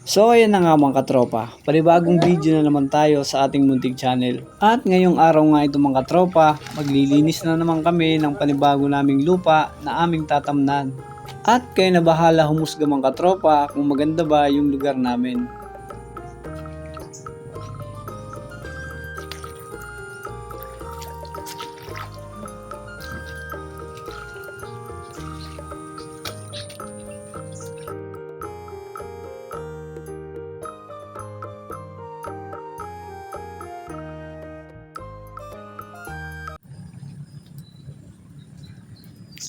So ayan na nga mga katropa, panibagong video na naman tayo sa ating munting channel. At ngayong araw nga ito mga katropa, maglilinis na naman kami ng panibago naming lupa na aming tatamnan. At kayo na bahala humusga mga katropa kung maganda ba yung lugar namin.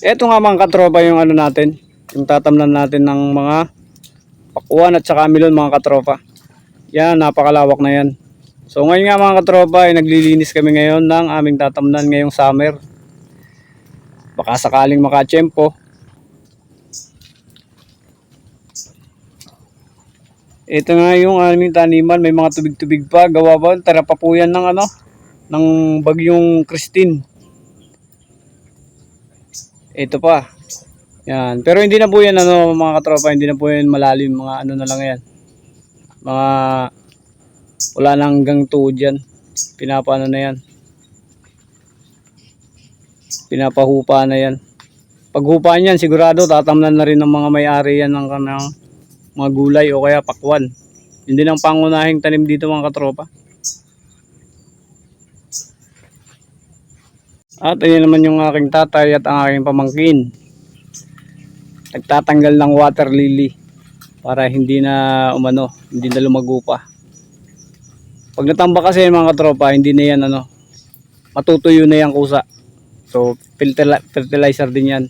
Ito nga mga katropa yung ano natin, yung tatamnan natin ng mga pakuan at saka melon mga katropa. Yan, napakalawak na yan. So ngayon nga mga katropa ay naglilinis kami ngayon ng aming tatamnan ngayong summer. Baka sakaling makatsyempo. Ito nga yung aming taniman, may mga tubig-tubig pa. Gawa ba? Tara pa po yan ng ano, ng bagyong Christine. Ito pa. Yan. Pero hindi na po yan ano mga katropa, hindi na po yan malalim, mga ano na lang yan. Mga wala na hanggang tuhod yan. Pinapaano na yan. Pinapahupa na yan. Paghupaan yan sigurado tatamnan na rin ng mga may-ari yan ng kanang mga gulay o kaya pakwan. Hindi nang pangunahing tanim dito mga katropa. At ayun naman yung aking tatay at ang aking pamangkin. Nagtatanggal ng water lily para hindi na umano, hindi na lumago pa. Pag natamba kasi mga katropa, hindi na yan ano, matutuyo na yan kusa. So fertilizer din yan.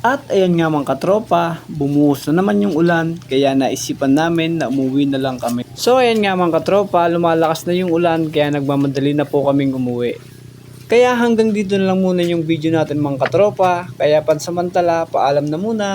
At ayan nga mga katropa, bumuhos na naman yung ulan kaya naisipan namin na umuwi na lang kami. So ayan nga mga katropa, lumalakas na yung ulan kaya nagmamadali na po kaming umuwi. Kaya hanggang dito na lang muna yung video natin mga katropa, kaya pansamantala paalam na muna.